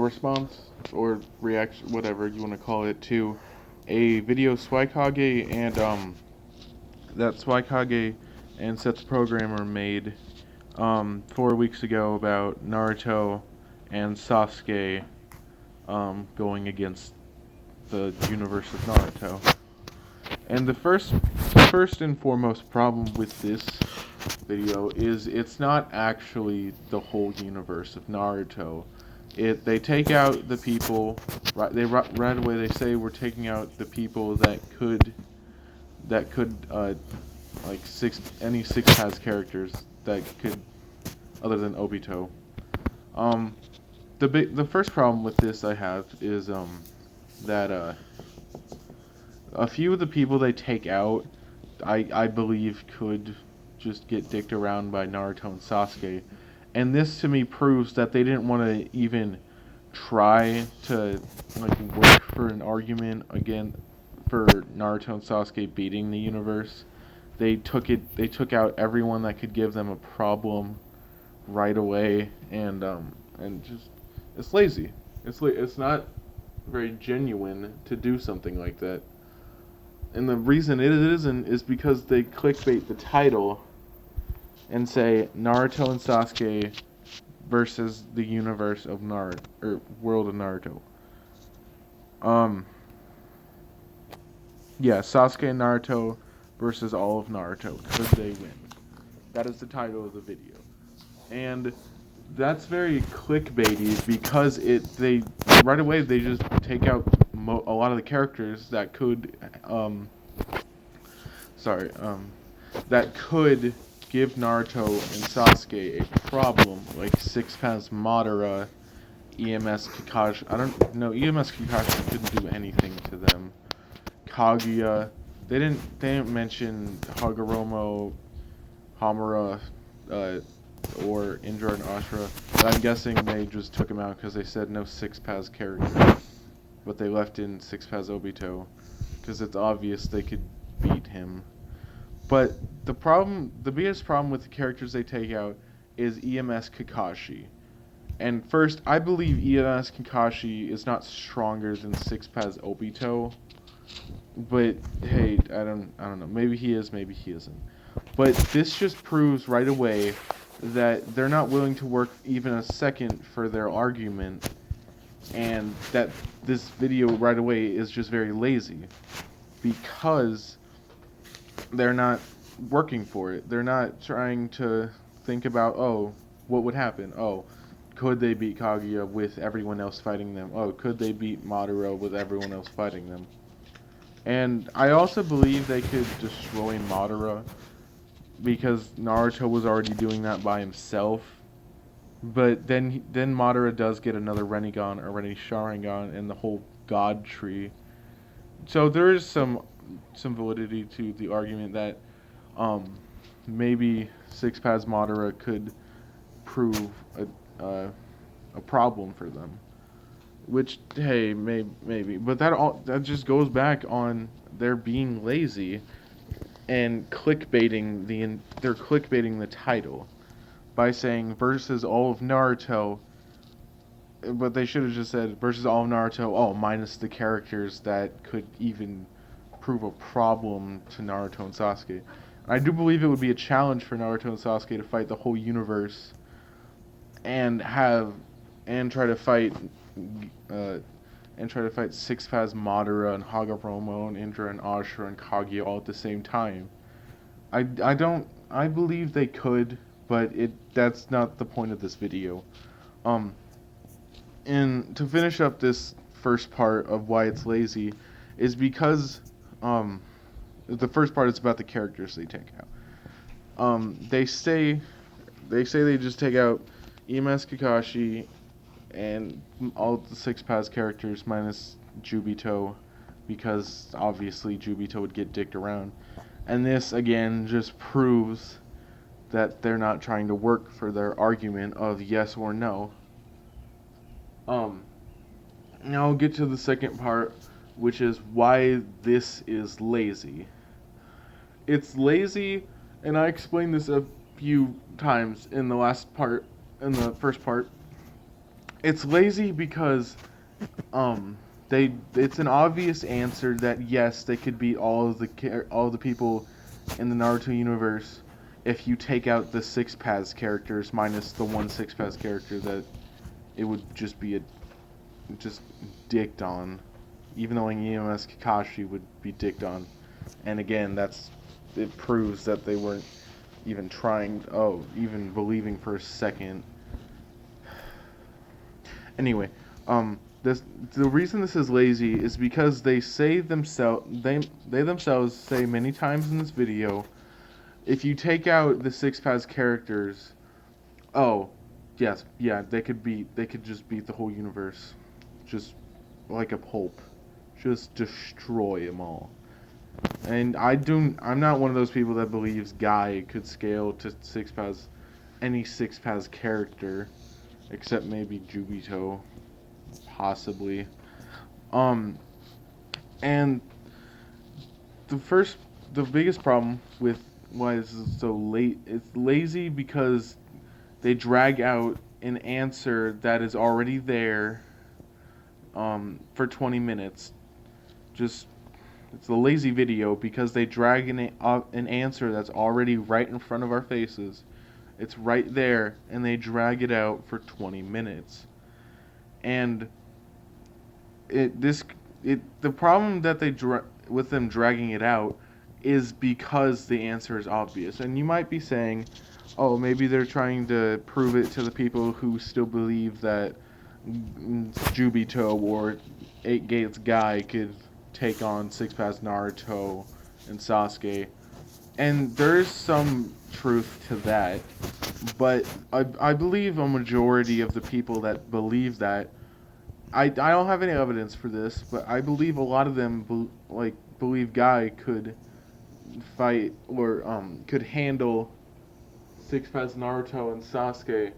response or reaction, whatever you want to call it, to a video Swikage and that Swikage and Seth the Programmer made 4 weeks ago about Naruto and Sasuke going against the universe of Naruto. And the first and foremost problem with this video is it's not actually the whole universe of Naruto. They take out the people right away. They say we're taking out the people that could like any six paths characters that could, other than Obito. The first problem with this I have is that a few of the people they take out, I believe could just get dicked around by Naruto and Sasuke, and this to me proves that they didn't want to even try to like work for an argument again for Naruto and Sasuke beating the universe. They took out everyone that could give them a problem right away, and just it's lazy. It's not very genuine to do something like that. And the reason it isn't is because they clickbait the title and say Naruto and Sasuke versus the universe of Naruto or world of Naruto. Yeah, Sasuke and Naruto versus all of Naruto. Could they win? That is the title of the video. And that's very clickbaity because they right away they just take out a lot of the characters that could that could give Naruto and Sasuke a problem, like Six Paths Madara, EMS Kakashi. I don't know. EMS Kakashi couldn't do anything to them. Kaguya. They didn't mention Hagoromo, Hamura, or Indra and Ashura. But I'm guessing they just took him out because they said no Six Paths character. But they left in Six Paths Obito because it's obvious they could beat him. But the biggest problem with the characters they take out is EMS Kakashi. And first, I believe EMS Kakashi is not stronger than Six Paths Obito. But hey, I don't know. Maybe he is, maybe he isn't. But this just proves right away that they're not willing to work even a second for their argument, and that this video right away is just very lazy because they're not working for it. They're not trying to think about, oh, what would happen? Oh, could they beat Kaguya with everyone else fighting them? Oh, could they beat Madara with everyone else fighting them? And I also believe they could destroy Madara because Naruto was already doing that by himself. But then Madara does get another Rinnegan or Rinne Sharingan and the whole God tree. So there is some validity to the argument that maybe Six Paths Madara could prove a problem for them. Which, hey, maybe, but that just goes back on their being lazy and they're clickbaiting the title by saying versus all of Naruto, but they should have just said versus all of Naruto, minus the characters that could even prove a problem to Naruto and Sasuke. And I do believe it would be a challenge for Naruto and Sasuke to fight the whole universe and try to fight Six Paths Madara and Hagoromo and Indra and Ashura and Kaguya all at the same time. I believe they could, but that's not the point of this video. And to finish up this first part of why it's lazy is because the first part is about the characters they take out. They say they just take out EMS Kakashi and all the Six Paths characters minus Jubito, because obviously Jubito would get dicked around. And this again just proves that they're not trying to work for their argument of yes or no. Now I'll get to the second part, which is why this is lazy. It's lazy, and I explained this a few times in the first part, It's lazy because it's an obvious answer that yes, they could beat all the people in the Naruto universe if you take out the six Paz characters minus the one six Paz character that it would just be just dicked on, even though EMS Kakashi would be dicked on. And again, it proves that they weren't even trying, even believing for a second. Anyway, the reason this is lazy is because they themselves say many times in this video, if you take out the six Paz characters, oh, yes, yeah, they could just beat the whole universe, just like a pulp, just destroy them all. And I'm not one of those people that believes Guy could scale to six Paz, any six Paz character, except maybe Jubito, possibly. Um, and the first, the biggest problem with why this is so late, it's lazy because they drag out an answer that is already there, for 20 minutes. Just, it's a lazy video because they drag an answer that's already right in front of our faces. It's right there, and they drag it out for 20 minutes. And it this it the problem that with them dragging it out is because the answer is obvious. And you might be saying, "Oh, maybe they're trying to prove it to the people who still believe that Jubito or Eight Gates Guy could take on Six Paths Naruto and Sasuke." And there is some truth to that, but I believe a majority of the people that believe that, I don't have any evidence for this, but I believe a lot of them believe Guy could fight or could handle Six Paths Naruto and Sasuke.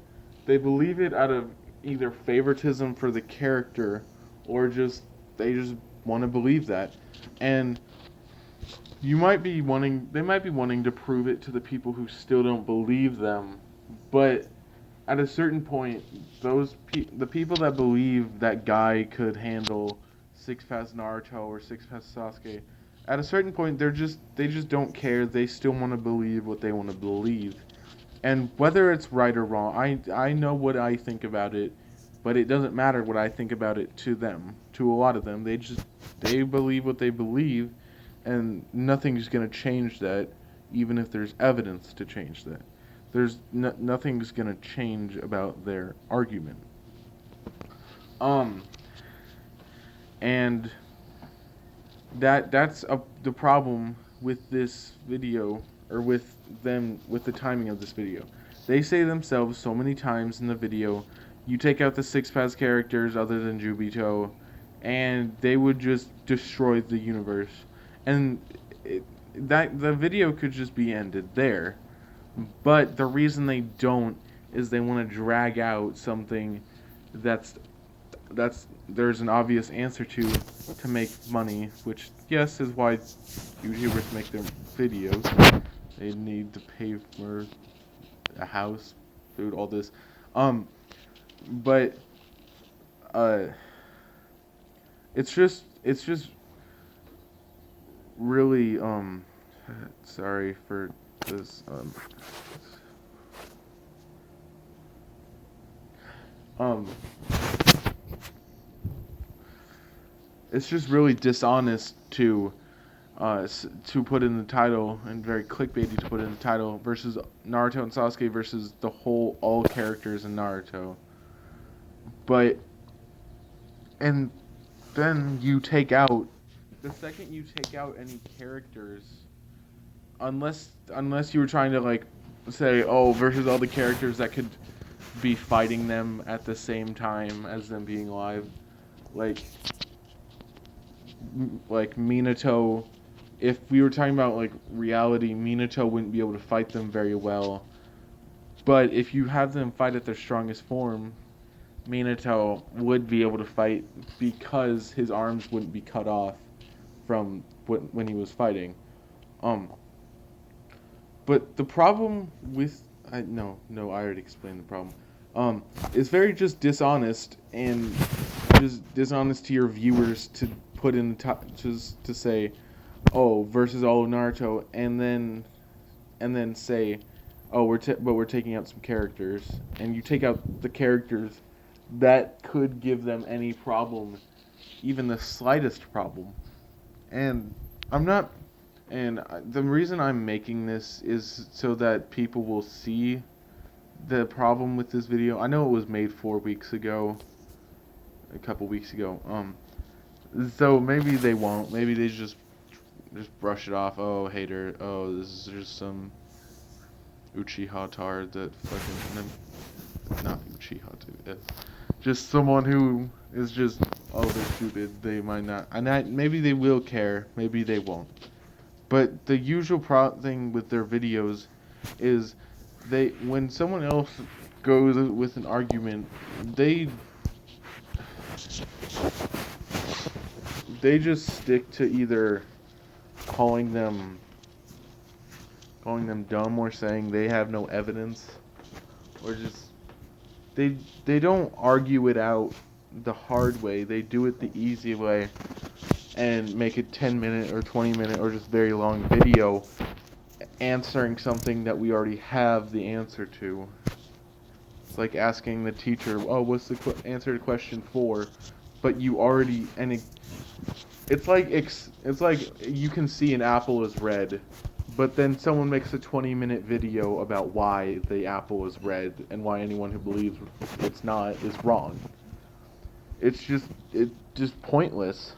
They believe it out of either favoritism for the character or just they just want to believe that. And they might be wanting to prove it to the people who still don't believe them, but at a certain point, the people that believe that Guy could handle Six Paths Naruto or Six Paths Sasuke, at a certain point they just don't care. They still want to believe what they want to believe, and whether it's right or wrong, I know what I think about it, but it doesn't matter what I think about it to them. To a lot of them, they believe what they believe, and nothing's gonna change that, even if there's evidence to change that. Nothing's gonna change about their argument. Um, and the problem with this video, or with the timing of this video. They say themselves so many times in the video, you take out the six Paths characters other than Jubito, and they would just destroy the universe. And the video could just be ended there. But the reason they don't is they want to drag out something that's there's an obvious answer to make money, which yes is why YouTubers make their videos. They need to pay for a house, food, all this. Um, but uh, it's just really sorry for this um it's just really dishonest to put in the title, and very clickbaity to put in the title, versus Naruto and Sasuke versus all characters in Naruto. But and then the second you take out any characters, unless you were trying to like say, oh, versus all the characters that could be fighting them at the same time as them being live, like Minato. If we were talking about like reality, Minato wouldn't be able to fight them very well. But if you have them fight at their strongest form, Minato would be able to fight because his arms wouldn't be cut off from when he was fighting. But the problem with I already explained the problem. It's very just dishonest and just dishonest to your viewers to put in the top just to say, oh, versus all of Naruto, and then say, oh, but we're taking out some characters, and you take out the characters that could give them any problem, even the slightest problem. And I'm not, the reason I'm making this is so that people will see the problem with this video. I know it was made 4 weeks ago, a couple weeks ago. So maybe they won't. Maybe they just brush it off. Oh, hater. Oh, this is just some Uchiha tard that fucking not Uchiha, dude. Just someone who is just, oh, they're stupid. They might not, and maybe they will care. Maybe they won't. But the usual thing with their videos is when someone else goes with an argument, they just stick to either calling them dumb or saying they have no evidence, or just they don't argue it out the hard way. They do it the easy way and make a 10-minute or 20-minute or just very long video answering something that we already have the answer to. It's like asking the teacher, oh, what's the answer to question 4? But you already, and it's like you can see an apple is red, but then someone makes a 20-minute video about why the apple is red and why anyone who believes it's not is wrong. It's just pointless.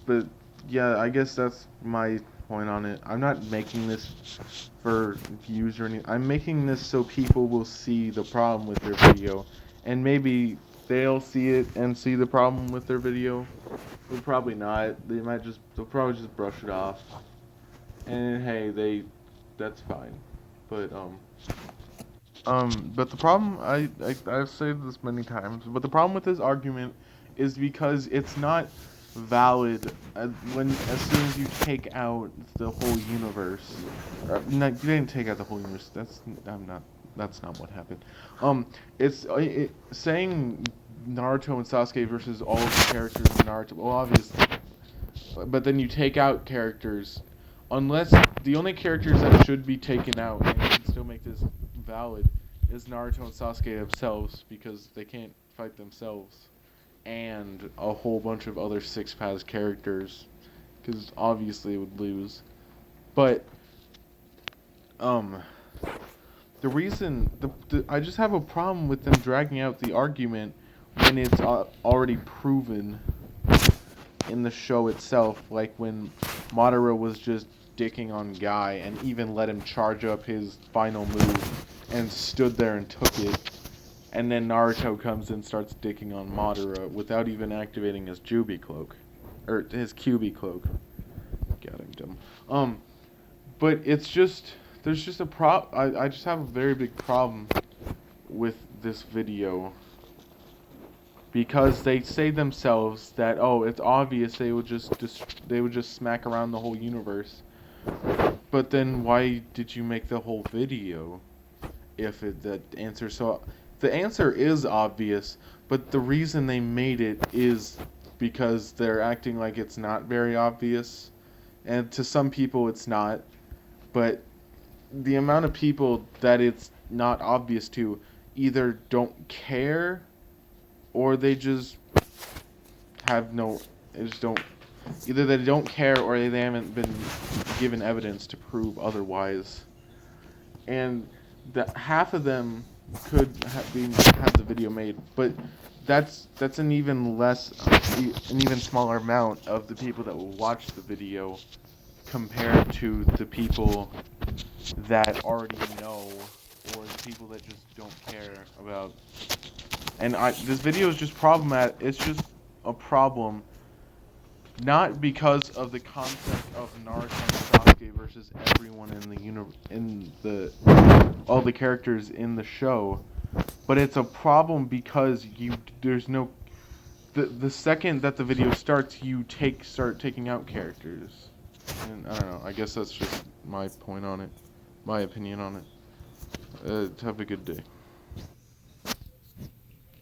But yeah, I guess that's my point on it. I'm not making this for views or anything. I'm making this so people will see the problem with their video, and maybe they'll see it and see the problem with their video. But probably not. They'll probably just brush it off. And hey, that's fine. But but the problem, I've said this many times, but the problem with this argument is because it's not valid as soon as you take out the whole universe. You didn't take out the whole universe. That's not what happened. It's saying Naruto and Sasuke versus all of the characters in Naruto. Well, obviously, but then you take out characters, unless the only characters that should be taken out and you can still make this valid is Naruto and Sasuke themselves, because they can't fight themselves, and a whole bunch of other Six Paths characters, because obviously it would lose. But the reason I just have a problem with them dragging out the argument when it's already proven in the show itself, like when Madara was just dicking on Guy and even let him charge up his final move and stood there and took it, and then Naruto comes and starts dicking on Madara without even activating his Jubi cloak, or his QB cloak. God, I'm dumb. But it's just, there's just I just have a very big problem with this video, because they say themselves that, oh, it's obvious they would just smack around the whole universe. But then why did you make the whole video if the answer is obvious, but the reason they made it is because they're acting like it's not very obvious, and to some people it's not, but the amount of people that it's not obvious to either don't care, or they just either they don't care or they haven't been given evidence to prove otherwise. And half of them could have the video made, but that's an even smaller amount of the people that will watch the video compared to the people that already know, or the people that just don't care about. And this video is just problematic. It's just a problem, not because of the concept of Naruto and Sasuke versus everyone all the characters in the show, but it's a problem because the second that the video starts, you start taking out characters. And I don't know. I guess that's just my point on it, my opinion on it. Have a good day.